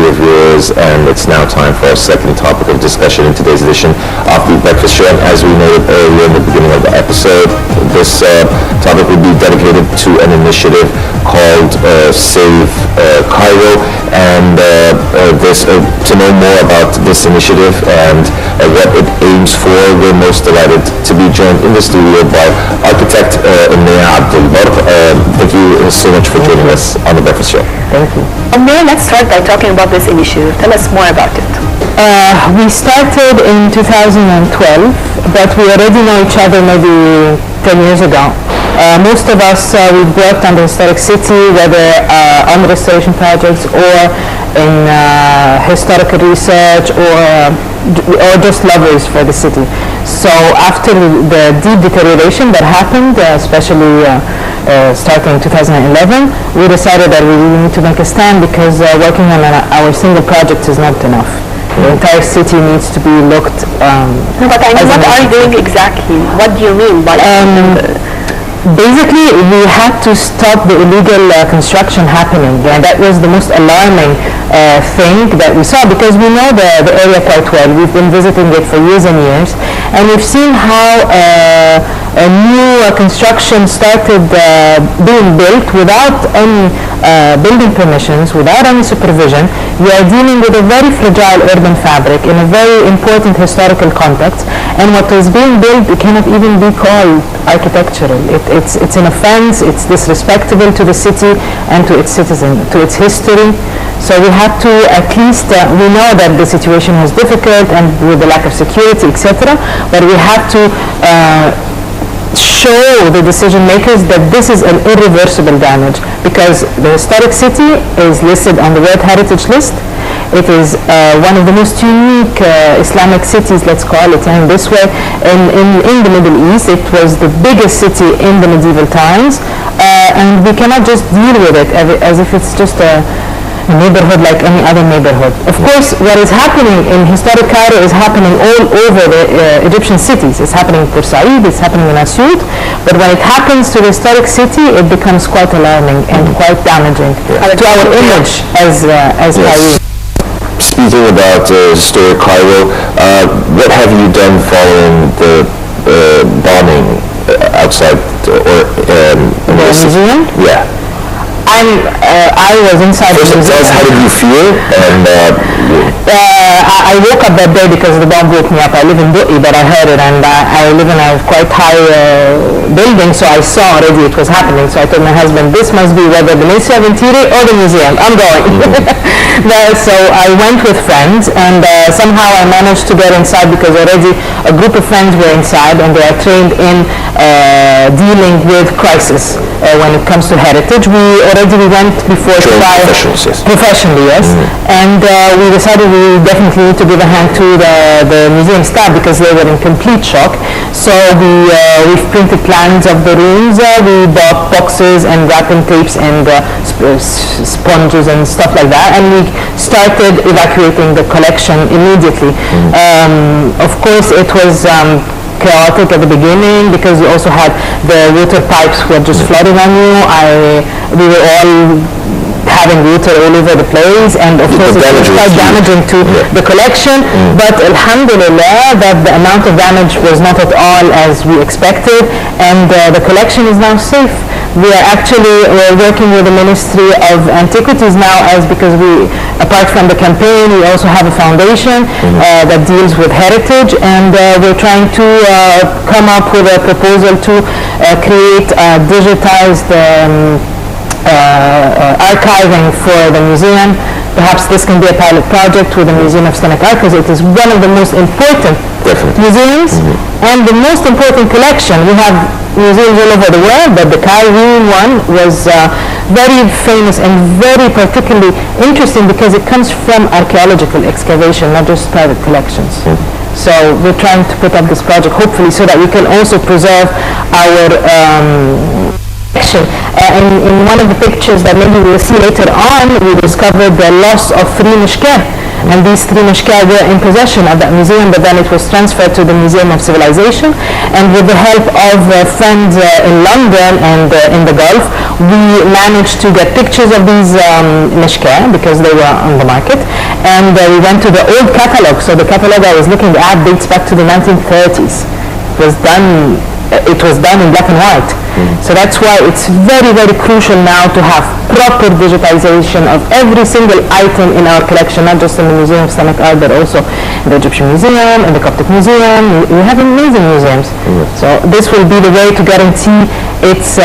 of yours, and it's now time for our second topic of discussion in today's edition of the Breakfast Show. And as we noted earlier in the beginning of the episode, this topic will be dedicated to an initiative called Save Cairo. And to know more about this initiative and what it aims for, we're most delighted to be joined in the studio by architect Omnya Abdul. Thank you so much for joining us on the Breakfast Show. Thank you. Omnya, let's start by talking about this initiative. Tell us more about it. We started in 2012, but we already know each other maybe 10 years ago. Most of us, we've worked on the historic city, whether on restoration projects or in historical research or just lovers for the city. So after the deep deterioration that happened, especially starting in 2011, we decided that we need to make a stand because working on our single project is not enough. The entire city needs to be looked But I mean, what are you doing exactly? What do you mean by basically, we had to stop the illegal construction happening, and that was the most alarming thing that we saw, because we know the area quite well. We've been visiting it for years and years, and we've seen how a new construction started being built without any building permissions, without any supervision. We are dealing with a very fragile urban fabric in a very important historical context, and what was being built cannot even be called architectural. It's an offense, it's disrespectful to the city and to its citizens, to its history. So we have to at least, we know that the situation was difficult and with the lack of security, etc., but we have to show the decision makers that this is an irreversible damage, because the historic city is listed on the World Heritage List. It is one of the most unique Islamic cities, let's call it in this way, in the Middle East. It was the biggest city in the medieval times, and we cannot just deal with it as if it's just a neighborhood like any other neighborhood. Of course, what is happening in historic Cairo is happening all over the Egyptian cities. It's happening in Port Said, it's happening in Asyut, but when it happens to the historic city, it becomes quite alarming and quite damaging to our image as Cairo. Speaking about historic Cairo, what have you done following the bombing outside the museum? Yeah. I was inside the museum. How did you feel? And I woke up that day because the bomb woke me up. I live in Du'i, but I heard it, and I live in a quite high building, so I saw already it was happening. So I told my husband, this must be whether the Ministry of Interior or the museum. I'm going. So I went with friends, and somehow I managed to get inside because already a group of friends were inside, and they are trained in dealing with crisis when it comes to heritage. We went before to buy professionally, yes, and we decided we definitely need to give a hand to the museum staff because they were in complete shock. So we've printed plans of the rooms. We bought boxes and wrapping tapes and sponges and stuff like that, and we started evacuating the collection immediately. Of course, it was chaotic at the beginning because you also had the water pipes were just flooding on you. We were all having water all over the place, and of course it was quite damaging to the collection, but alhamdulillah that the amount of damage was not at all as we expected, and the collection is now safe. We're working with the Ministry of Antiquities now, because apart from the campaign, we also have a foundation that deals with heritage, and we're trying to come up with a proposal to create a digitized archiving for the museum. Perhaps this can be a pilot project with the Museum of Islamic Art, because it is one of the most important museums and the most important collection. We have museums all over the world, but the Cairo one was very famous and very particularly interesting because it comes from archaeological excavation, not just private collections. So we're trying to put up this project hopefully so that we can also preserve our in one of the pictures that maybe we'll see later on, we discovered the loss of 3 mishkah And these 3 mishka were in possession of that museum, but then it was transferred to the Museum of Civilization. And with the help of friends in London and in the Gulf, we managed to get pictures of these mishka because they were on the market. And we went to the old catalog. So the catalog I was looking at dates back to the 1930s. It was done in black and white. So that's why it's very, very crucial now to have proper digitization of every single item in our collection, not just in the Museum of Islamic Art, but also in the Egyptian Museum, in the Coptic Museum. We have amazing museums. So this will be the way to guarantee its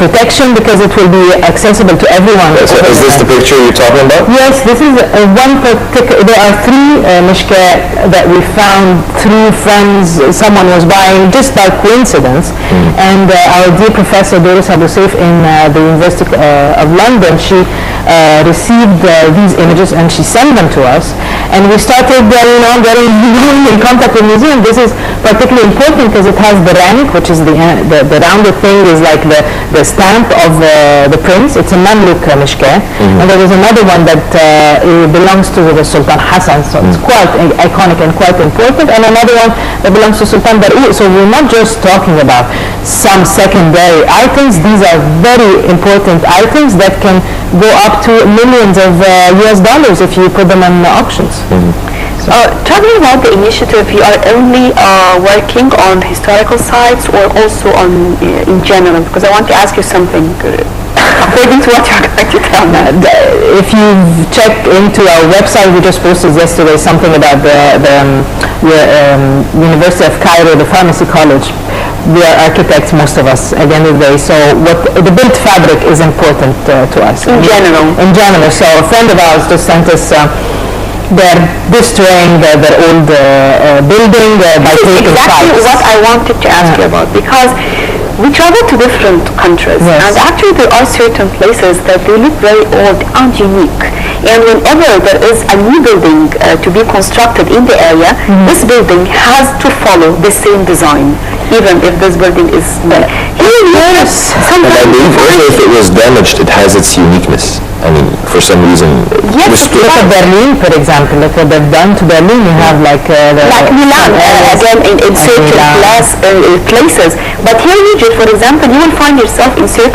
protection, because it will be accessible to everyone. So is this the picture you're talking about? Yes, this is one particular. There are 3 mishka that we found through friends. Someone was buying just by coincidence, and our dear Professor Doris Abu Saif in the University of London, she received these images and she sent them to us, and we started getting in contact with the museum. This is particularly important because it has the rank, which is the rounded thing is like the stamp of the prince. It's a Mamluk mishka, and there is another one that belongs to the Sultan Hassan, so it's quite iconic and quite important, and another one that belongs to Sultan Bar'i. So we're not just talking about some secondary items. These are very important items that can go up to millions of US dollars if you put them on auctions. Talking about the initiative, you are only working on historical sites or also on in general? Because I want to ask you something according to what you're going to tell me. If you check into our website, we just posted yesterday something about the University of Cairo, the Pharmacy College. We are architects, most of us, at the end of the day. So the built fabric is important to us. In general. In general. So a friend of ours just sent us they're destroying their old building by taking exactly sites. what I wanted to ask you about, because we travel to different countries, and actually there are certain places that they look very old and unique, and whenever there is a new building to be constructed in the area, this building has to follow the same design, even if this building is And I believe also if it was damaged, it has its uniqueness. I mean, for some reason. Yes, look at Berlin, for example. Look what they've done to Berlin. You have like Milan, again, in certain places. But here in Egypt, for example, you will find yourself in certain